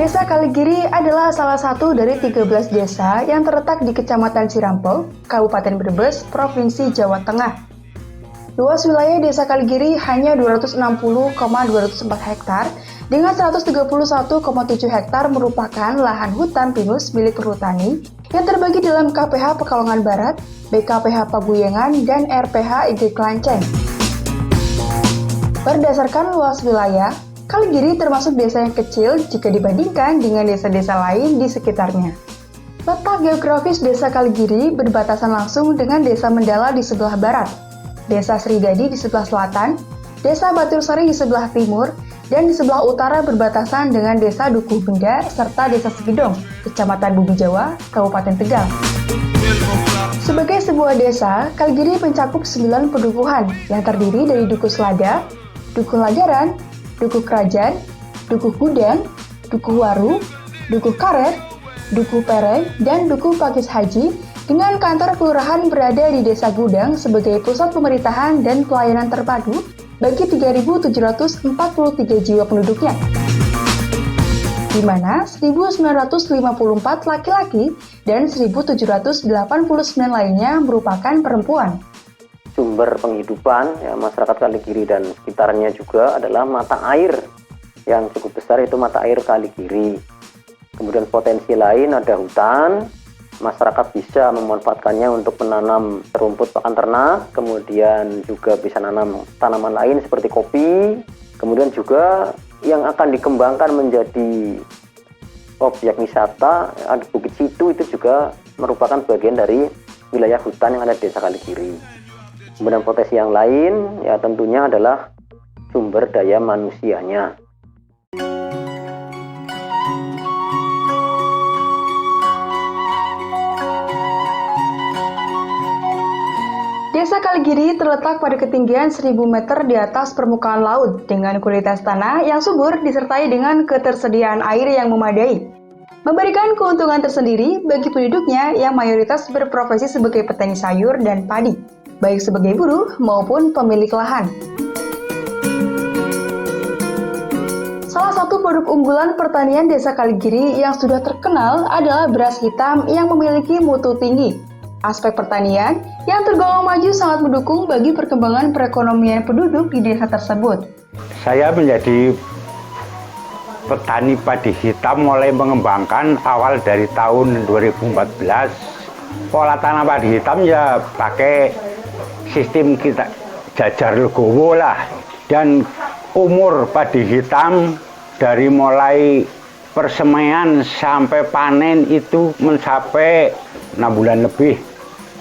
Desa Kaligiri adalah salah satu dari 13 desa yang terletak di Kecamatan Cirampol, Kabupaten Brebes, Provinsi Jawa Tengah. Luas wilayah Desa Kaligiri hanya 260,204 hektar dengan 131,7 hektar merupakan lahan hutan pinus milik perhutani yang terbagi dalam KPH Pekalongan Barat, BKPH Paguyengan, dan RPH IG Klanceng. Berdasarkan luas wilayah, Kaligiri termasuk desa yang kecil jika dibandingkan dengan desa-desa lain di sekitarnya. Letak geografis Desa Kaligiri berbatasan langsung dengan Desa Mendala di sebelah barat, Desa Srigadi di sebelah selatan, Desa Batursari di sebelah timur, dan di sebelah utara berbatasan dengan Desa Dukuh Benda serta Desa Segedong, Kecamatan Bubu Jawa, Kabupaten Tegal. Sebagai sebuah desa, Kaligiri mencakup 9 pedukuhan yang terdiri dari Dukuh Selada, Dukuh Lagaran, Dukuh Kerajaan, Dukuh Gudang, Dukuh Waru, Dukuh Karet, Dukuh Pereng, dan Dukuh Pakis Haji dengan kantor kelurahan berada di Desa Gudang sebagai pusat pemerintahan dan pelayanan terpadu bagi 3.743 jiwa penduduknya, di mana 1.954 laki-laki dan 1.789 lainnya merupakan perempuan. Sumber penghidupan masyarakat Kaligiri dan sekitarnya juga adalah mata air yang cukup besar, itu mata air Kaligiri. Kemudian potensi lain ada hutan, masyarakat bisa memanfaatkannya untuk menanam rumput pakan ternak, kemudian juga bisa menanam tanaman lain seperti kopi, kemudian juga yang akan dikembangkan menjadi objek wisata, ada Bukit Situ, itu juga merupakan bagian dari wilayah hutan yang ada di Desa Kaligiri. Kemudian potensi yang lain ya tentunya adalah sumber daya manusianya. Desa Kaligiri terletak pada ketinggian 1.000 meter di atas permukaan laut dengan kualitas tanah yang subur disertai dengan ketersediaan air yang memadai, memberikan keuntungan tersendiri bagi penduduknya yang mayoritas berprofesi sebagai petani sayur dan padi, baik sebagai buruh maupun pemilik lahan. Salah satu produk unggulan pertanian Desa Kaligiri yang sudah terkenal adalah beras hitam yang memiliki mutu tinggi. Aspek pertanian yang tergolong maju sangat mendukung bagi perkembangan perekonomian penduduk di desa tersebut. Saya menjadi petani padi hitam mulai mengembangkan awal dari tahun 2014. Pola tanam padi hitam ya pakai sistem kita jajar legowo lah, dan umur padi hitam dari mulai persemaian sampai panen itu mencapai 6 bulan lebih.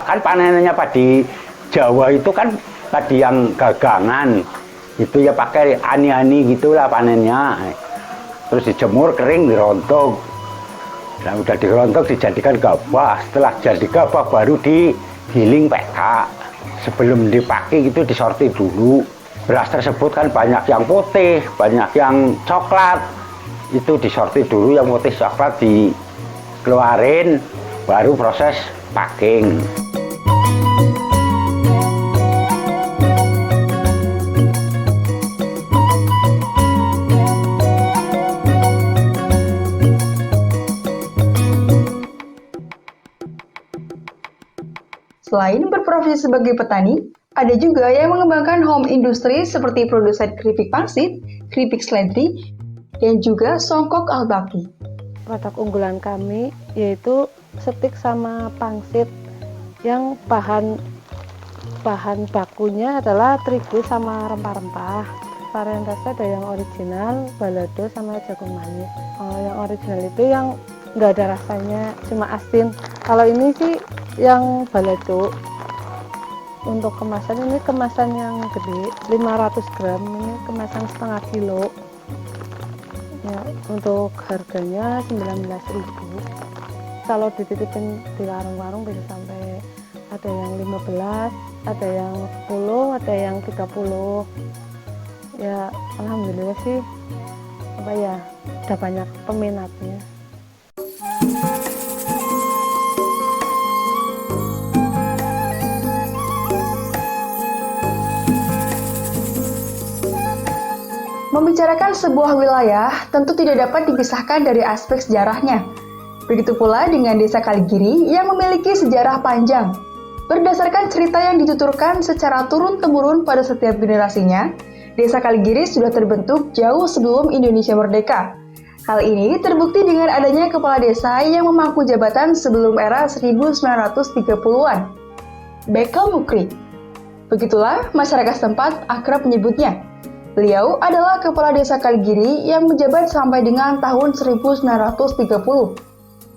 Kan panennya padi Jawa itu kan padi yang gagangan, itu ya pakai ani-ani gitulah panennya, terus dijemur kering dirontok. Nah udah dirontok dijadikan gabah, setelah jadi gabah baru digiling petak. Sebelum dipakai itu disortir dulu. Beras tersebut kan banyak yang putih, banyak yang coklat. Itu disortir dulu, yang putih coklat dikeluarin, baru proses packing. Selain berprofesi sebagai petani, ada juga yang mengembangkan home industry seperti produsen keripik pangsit, keripik seledri, dan juga songkok albaki. Produk unggulan kami yaitu stik sama pangsit yang bahan bakunya adalah terigu sama rempah-rempah. Varietasnya ada yang original, balado, sama jagung manis. Yang original itu yang nggak ada rasanya, cuma asin. Kalau ini sih yang balado. Untuk kemasan ini kemasan yang gede, 500 gram, ini kemasan setengah kilo. Ya, untuk harganya 19.000. Kalau dititipin di warung-warung bisa sampai ada yang 15, ada yang 10, ada yang 30. Ya, alhamdulillah sih udah banyak peminatnya. Membicarakan sebuah wilayah tentu tidak dapat dipisahkan dari aspek sejarahnya. Begitu pula dengan Desa Kaligiri yang memiliki sejarah panjang. Berdasarkan cerita yang dituturkan secara turun-temurun pada setiap generasinya, Desa Kaligiri sudah terbentuk jauh sebelum Indonesia merdeka. Hal ini terbukti dengan adanya kepala desa yang memangku jabatan sebelum era 1930-an. Bekel Mukri. Begitulah masyarakat setempat akrab menyebutnya. Beliau adalah kepala desa Kaligiri yang menjabat sampai dengan tahun 1930.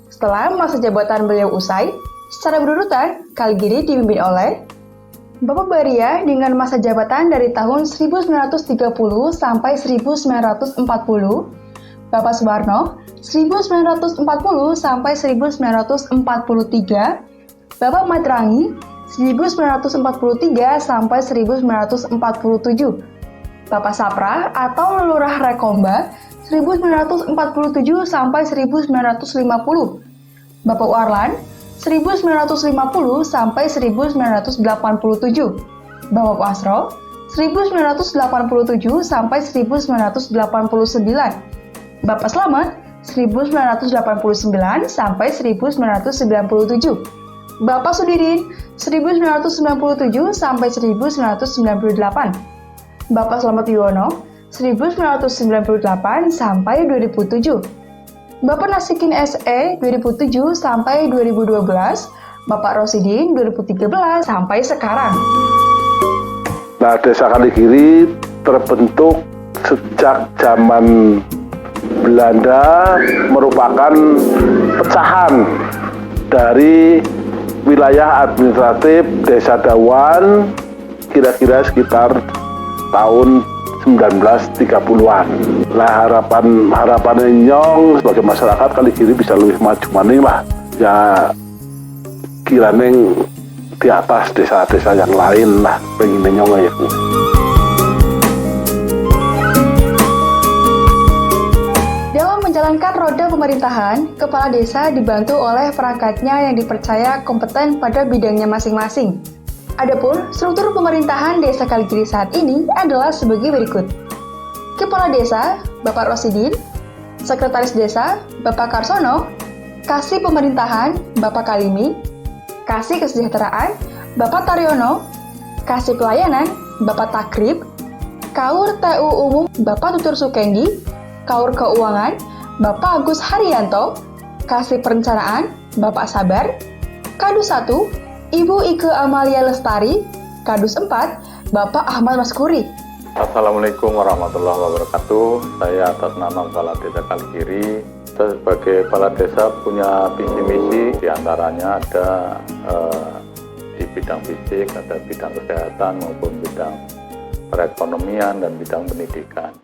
Setelah masa jabatan beliau usai, secara berurutan, Kaligiri dipimpin oleh Bapak Baria dengan masa jabatan dari tahun 1930 sampai 1940, Bapak Suwarno 1940 sampai 1943, Bapak Matrangi 1943 sampai 1947, Bapak Sapra atau Lurah Rekomba 1947 sampai 1950, Bapak Warlan 1950 sampai 1987, Bapak Wasro 1987 sampai 1989, Bapak Slamet 1989 sampai 1997, Bapak Sudirin 1997 sampai 1998, Bapak Slamet Yuwono 1998 sampai 2007, Bapak Nasikin SE 2007 sampai 2012, Bapak Rosidin 2013 sampai sekarang. Nah, Desa Kaligiri terbentuk sejak zaman Belanda, merupakan pecahan dari wilayah administratif Desa Dawan kira-kira sekitar tahun 1930-an. Nah, harapan nyong sebagai masyarakat Kaligiri bisa lebih maju maning lah. Ya kiranya di atas desa-desa yang lain lah pengen nyong ya. Dalam menjalankan roda pemerintahan, kepala desa dibantu oleh perangkatnya yang dipercaya kompeten pada bidangnya masing-masing. Adapun struktur pemerintahan Desa Kaligiri saat ini adalah sebagai berikut. Kepala Desa, Bapak Rosidin, Sekretaris Desa, Bapak Karsono, Kasih Pemerintahan, Bapak Kalimi, Kasih Kesejahteraan, Bapak Taryono, Kasih Pelayanan, Bapak Takrib, Kaur TU Umum, Bapak Tutur Sukendi, Kaur Keuangan, Bapak Agus Haryanto, Kasih Perencanaan, Bapak Sabar, Kadus 1, Ibu Ike Amalia Lestari, Kadus 4, Bapak Ahmad Maskuri. Assalamualaikum warahmatullahi wabarakatuh. Saya atas nama Kepala Desa Kaligiri. Saya sebagai Kepala Desa punya visi misi, diantaranya ada di bidang fisik, ada bidang kesehatan maupun bidang perekonomian dan bidang pendidikan.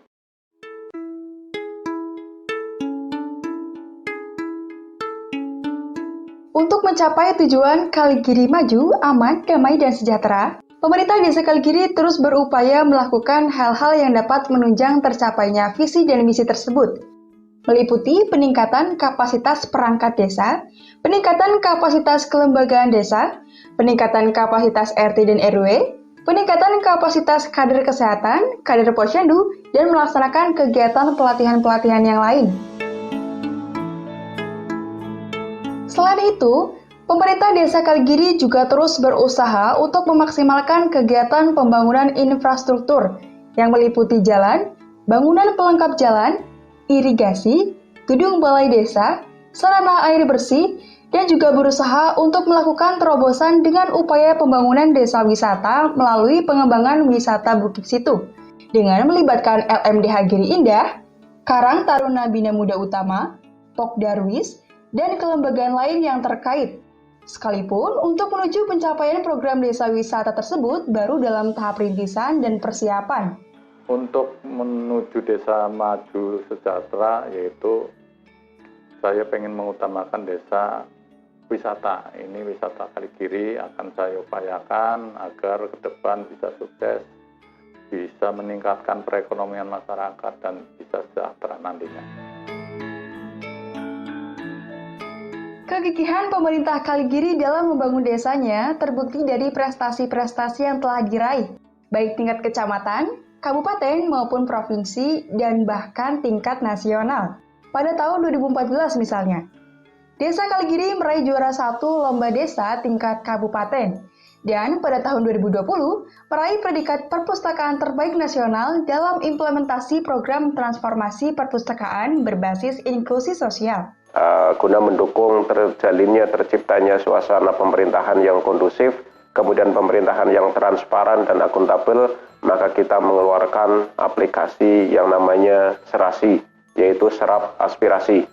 Untuk mencapai tujuan Kaligiri maju, aman, damai, dan sejahtera, pemerintah Desa Kaligiri terus berupaya melakukan hal-hal yang dapat menunjang tercapainya visi dan misi tersebut, meliputi peningkatan kapasitas perangkat desa, peningkatan kapasitas kelembagaan desa, peningkatan kapasitas RT dan RW, peningkatan kapasitas kader kesehatan, kader posyandu, dan melaksanakan kegiatan pelatihan-pelatihan yang lain. Selain itu, pemerintah Desa Kaligiri juga terus berusaha untuk memaksimalkan kegiatan pembangunan infrastruktur yang meliputi jalan, bangunan pelengkap jalan, irigasi, gedung balai desa, sarana air bersih, dan juga berusaha untuk melakukan terobosan dengan upaya pembangunan desa wisata melalui pengembangan wisata Bukit Situ dengan melibatkan LMDH Giri Indah, Karang Taruna Bina Muda Utama, Pok Darwis, dan kelembagaan lain yang terkait. Sekalipun untuk menuju pencapaian program desa wisata tersebut baru dalam tahap rintisan dan persiapan. Untuk menuju desa maju sejahtera, yaitu saya ingin mengutamakan desa wisata. Ini wisata Kaligiri akan saya upayakan agar ke depan bisa sukses, bisa meningkatkan perekonomian masyarakat dan bisa sejahtera nantinya. Kegigihan pemerintah Kaligiri dalam membangun desanya terbukti dari prestasi-prestasi yang telah diraih, baik tingkat kecamatan, kabupaten maupun provinsi, dan bahkan tingkat nasional. Pada tahun 2014 misalnya, Desa Kaligiri meraih juara 1 lomba desa tingkat kabupaten. Dan pada tahun 2020, meraih predikat perpustakaan terbaik nasional dalam implementasi program transformasi perpustakaan berbasis inklusi sosial. Guna mendukung terciptanya suasana pemerintahan yang kondusif, kemudian pemerintahan yang transparan dan akuntabel, maka kita mengeluarkan aplikasi yang namanya Serasi, yaitu Serap Aspirasi.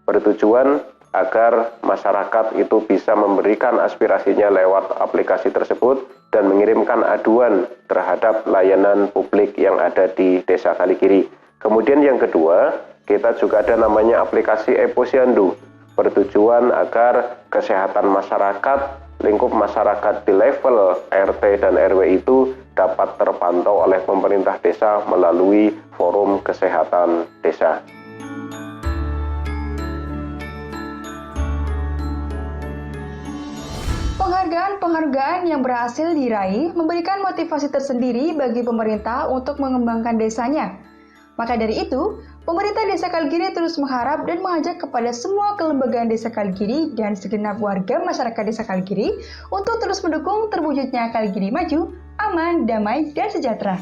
Bertujuan agar masyarakat itu bisa memberikan aspirasinya lewat aplikasi tersebut dan mengirimkan aduan terhadap layanan publik yang ada di Desa Kaligiri. Kemudian yang kedua, kita juga ada namanya aplikasi ePosyandu, bertujuan agar kesehatan masyarakat, lingkup masyarakat di level RT dan RW itu dapat terpantau oleh pemerintah desa melalui forum kesehatan desa. Penghargaan-penghargaan yang berhasil diraih memberikan motivasi tersendiri bagi pemerintah untuk mengembangkan desanya. Maka dari itu, pemerintah Desa Kaligiri terus mengharap dan mengajak kepada semua kelembagaan Desa Kaligiri dan segenap warga masyarakat Desa Kaligiri untuk terus mendukung terwujudnya Kaligiri maju, aman, damai, dan sejahtera.